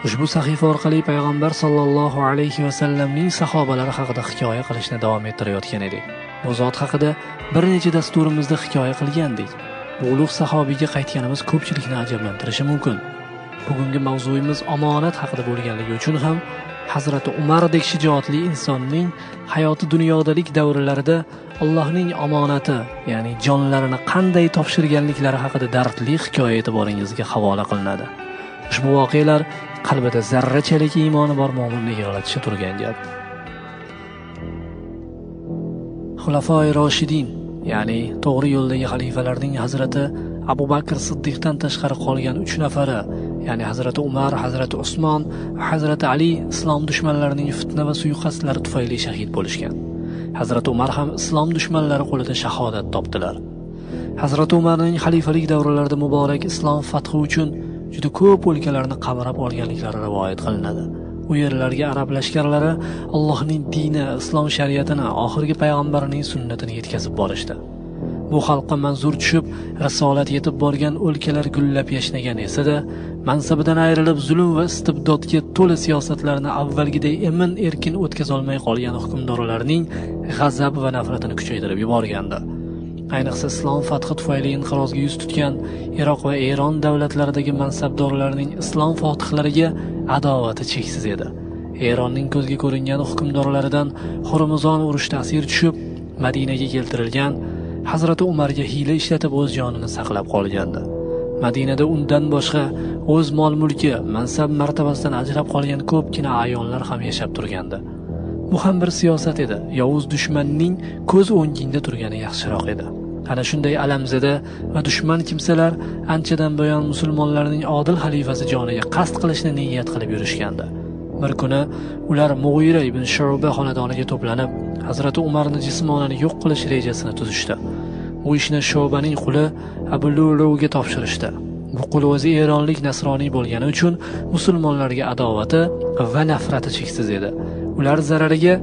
Ushbu sahifa orqali payg'ambar sollallohu alayhi va sallamning sahobalari haqida hikoya qilishni davom ettirayotgan edik. Bu zot haqida bir necha dasturimizda hikoya qilgandik. Bu ulug' sahobiyga qaytganimiz ko'pchilikni ajablantirishi mumkin. Bugungi mavzuimiz omonat haqida bo'lganligi uchun ham Hazrat Umardek shijoatli insonning hayoti dunyodalik davrlarida Allohning omonati, ya'ni jonlarini qanday topshirganliklari haqida dardli hikoya e'tiboringizga havola qilinadi. Ushbu voqealar qalbida zarrachalik iymoni bor mo'minni yig'latishi turgan gap. Xulafoi Roshidin, ya'ni to'g'ri yo'ldagi xalifalarning Hazrati Abu Bakr Siddiqdan tashqari qolgan 3 nafari, ya'ni Hazrati Umar, Hazrati Usmon va Hazrati Ali islom dushmanlarining fitna va suiqasdlari tufayli shahid bo'lishgan. Hazrati Umar ham islom dushmanlari qo'lida shahodat topdilar. Hazrati Umarning xalifalik davrlarida muborak islom fathi uchun juda ko'p o'lkalarni qamrab olganliklari rivoyat qilinadi. U yerlarga arab lashkarlari Allohning dini, islom shariatini, oxirgi payg'ambarning sunnatini yetkazib borishdi. Bu xalqqa manzur tushib, risolat yetib borgan o'lkalar gullab yashnagan esa-da, mansabidan ayrilib zulm va istibdodga to'la siyosatlarni avvalgiday emin-erkin o'tkazolmay qolgan hukmdorlarning g'azab va nafratini kuchaytirib yuborgandi. Ayniqsa islom fathi tufayli inqirozga yuz tutgan Iroq va Eron davlatlaridagi mansabdorlarning islom fotihlariga adovati cheksiz edi. Eronning ko'zga ko'ringan hukmdorlaridan Hormuzon urushda asir tushib, Madinaga keltirilgan, Hazrati Umarga hiyla ishlatib o'z jonini saqlab qolgandi. Madinada undan boshqa o'z mol-mulki, mansab martabasidan ajrab qolgan ko'pgina ayonlar ham yashab turgandi. Bu ham bir siyosat edi. Yovuz dushmanning ko'z o'ngingda turgani yaxshiroq edi. Ana shunday alamzada va dushman kimsalar anchadan buyon musulmonlarning odil xalifasi joniga qasd qilishni niyat qilib yurishgandi. Bir kuni ular Mughira ibn Shu'ba xonadoniga to'planib, Hazrati Umarni jismonan yo'q qilish rejasini tuzishdi. Bu ishni Shu'baning quli Abu Lu'lu'ga topshirishdi. Bu qul o'zi eronlik nasroniy bo'lgani uchun musulmonlarga adovati va nafrati cheksiz edi. Ular zarariga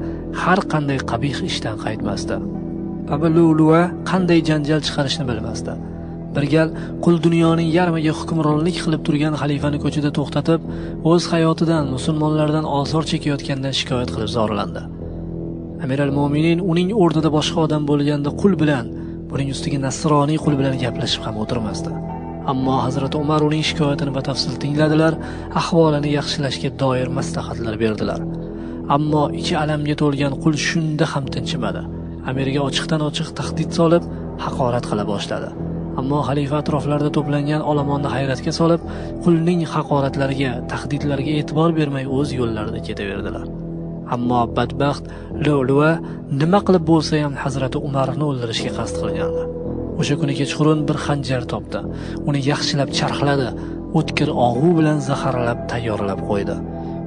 har qanday qabih ishdan qaytmasdi. Abu Lu'lu'a qanday janjal chiqarishni bilmasdi. Bir gal qul dunyoning yarmiga hukmronlik qilib turgan xalifani ko'chada to'xtatib, o'z hayotidan, musulmonlardan ozor chekayotgandan shikoyat qilib zorlandi. Amir al-Mo'minin uning o'rnida boshqa odam bo'lganda qul bilan, buning ustiga nasroniy qul bilan gaplashib ham o'tirmasdi. Ammo Hazrat Umar uning shikoyatini batafsil tingladilar, ahvolini yaxshilashga doir maslahatlar berdilar. Ammo ichi alamga to'lgan qul shunda ham tinchimadi. Amirga ochiqdan ochiq tahdid solib, haqorat qila boshladi. Ammo xalifa atroflarida to'plangan olomonni hayratga solib, qulning haqoratlariga, tahdidlariga e'tibor bermay o'z yo'llarida ketaverdilar. Ammo badbaxt Lu'lu'a nima qilib bo'lsa ham Hazrati Umarni o'ldirishga qasd qilgandi. O'sha kuni kechqurun bir xanjar topdi. Uni yaxshilab charxladi, o'tkir og'u bilan zaharlab tayyorlab qo'ydi.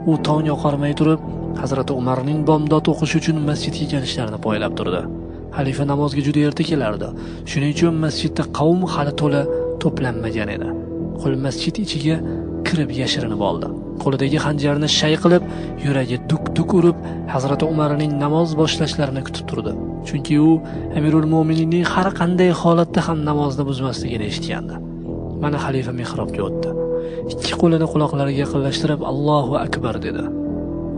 U tong oqarmay turib, Hazrati Umarning bomdod o'qish uchun masjidga kelishlarini poylab turdi. Xalifa namozga juda erta kelardi. Shuning uchun masjidda qavm hali to'la to'planmagan edi. Qul masjid ichiga kirib yashirinib oldi. Qo'lidagi xanjarni shay qilib, yuragi duk-duk urib, Hazrati Umarning namoz boshlashlarini kutib turdi. Chunki u Amirul Mo'mininning har qanday holatda ham namozni buzmasligini eshitgandi. Mana xalifa mihrobga o'tdi. Ikki qo'lini quloqlariga yaqinlashtirib Allohu akbar dedi.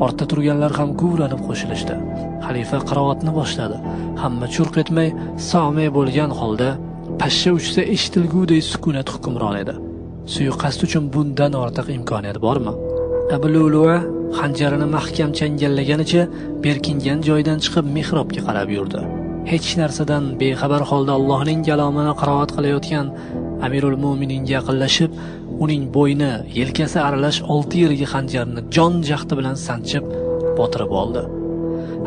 Ortda turganlar ham guvranib qo'shilishdi. Xalifa qiroatni boshladi. Hamma churq etmay, somay bo'lgan holda pashsha uchsa eshitilguday sukunat hukmron edi. Suiqasd uchun bundan ortiq imkoniyat bormi? Abu Lu'lu'a xanjarini mahkam changallaganicha berkingan joydan chiqib mihrobga qarab yurdi. Hech narsadan bexabar holda Allohning kalomini qiroat qilayotgan Amirul Mo'mininga yaqinlashib, uning bo'yni, yelkasi aralash 6 yeriga xanjarni jon jahdi bilan sanchib botirib oldi.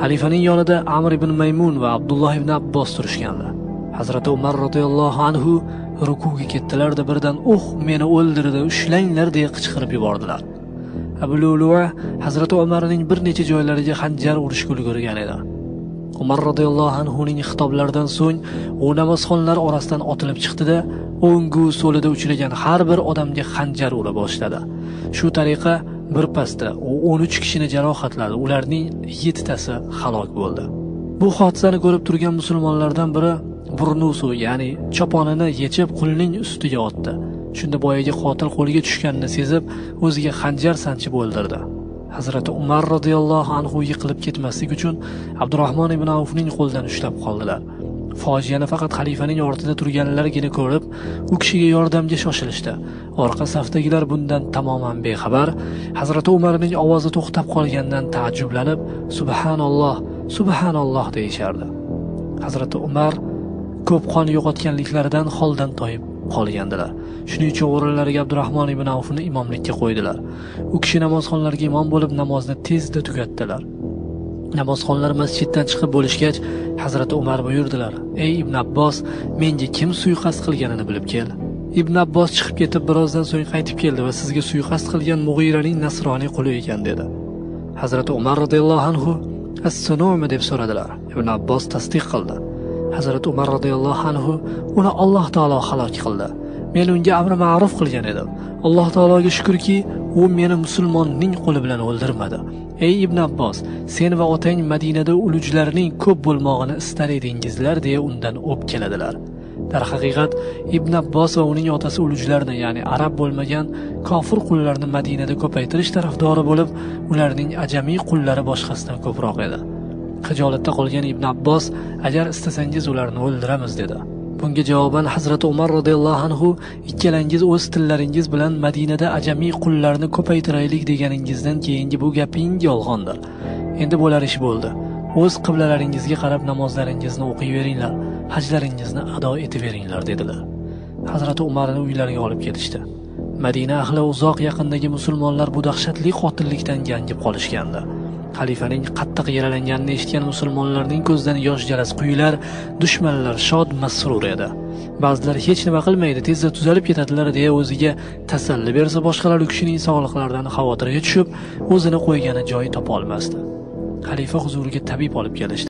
Xalifaning yonida Amr ibn Maymun va Abdulloh ibn Abbos turishgandi. Hazrati Umar radhiyallohu anhu rukuga ketdilar-da birdan meni o'ldirdi, ushlanglar deya qichqirib yubordilar. Abu Lu'lu'a Hazrati Umarning bir necha joylariga xanjar urishga ulgurgan edi. Umar radhiyallohu anhuning xitoblaridan so'ng u namozxonlar orasidan otilib chiqdi-da, o'ngu so'lida uchragan har bir odamga xanjar ura boshladi. Shu tariqa bir pasda u 13 kishini jarohatladi, ularning 7 tasi halok bo'ldi. Bu hodisani ko'rib turgan musulmonlardan biri burnusu, ya'ni choponini yechib qulning ustiga otdi. Shunda boyagi qotil qo'liga tushganini sezib, o'ziga xanjar sanchib o'ldirdi. Hazrati Umar radhiyallohu anhu yiqilib ketmaslik uchun Abdurrahmon ibn Avfning qo'lidan ushlab qoldilar. Fojiani faqat xalifaning ortida turganlargina ko'rib, u kishiga yordamga shoshilishdi. Orqa safdagilar bundan tamoman bexabar, Hazrati Umarning ovozi to'xtab qolgandan taajjublanib, "Subhanalloh, subhanalloh" deyishardi. Hazrati Umar ko'p qon yo'qotganliklaridan holdan toyib qolgandilar. Shuning uchun o'rinlariga Abdurrahmon ibn Avfni imomlikka qo'ydilar. U kishi namozxonlarga imom bo'lib namozni tezda tugatdilar. Namozxonlar masjiddan chiqib bo'lishgach, Hazrati Umar buyurdilar: "Ey Ibn Abbos, menga kim suiqasd qilganini bilib kel." Ibn Abbos chiqib ketib birozdan so'ng qaytib keldi va sizga suiqasd qilgan Mughiraning nasroniy quli ekan dedi. Hazrati Umar radhiyallohu anhu "As-sunumi" deb so'radilar. Ibn Abbos tasdiq qildi. Hazrati Umar radhiyallohu anhu uni Alloh taolo halok qildi. Men unga amri ma'ruf qilgan edim. Alloh taologa shukrki, u meni musulmonning qo'li bilan o'ldirmadi. Ey Ibn Abbos, sen va otang Madinada ulujlarning ko'p bo'lmog'ini istar edingizlar deya undan o'pkaladilar. Darhaqiqat Ibn Abbos va uning otasi ulujlarni, ya'ni arab bo'lmagan kofir qullarni Madinada ko'paytirish tarafdori bo'lib, ularning ajamiy qullari boshqasidan ko'proq edi. Xijolatda qolgan Ibn Abbos, agar istasangiz ularni o'ldiramiz dedi. Bunga javoban Hazrati Umar radhiyallohu anhu, ikkalangiz o'z tillaringiz bilan Madinada ajamiy qullarni ko'paytiraylik deganingizdan keyingi bu gaping yolg'ondir. Endi bo'lar ish bo'ldi. O'z qiblalaringizga qarab namozlaringizni o'qiyveringlar, hajlaringizni ado etaveringlar dedilar. Hazrati Umarni uylariga olib kelishdi. Madina ahli uzoq yaqindagi musulmonlar bu dahshatli qotillikdan gangib qolishgandi. Xalifaning qattiq yaralanganini eshitgan musulmonlarning ko'zidan yosh jaras quyilar, dushmanlar shod masrur edi. Ba'zilar hech nima qilmaydi, tezda tuzalib ketadilar deya o'ziga tasalli bersa, boshqalar u kishining sog'liqlaridan xavotirga tushib, o'zini qo'ygani joy topa olmasdi. Xalifa huzuriga tabib olib kelishdi.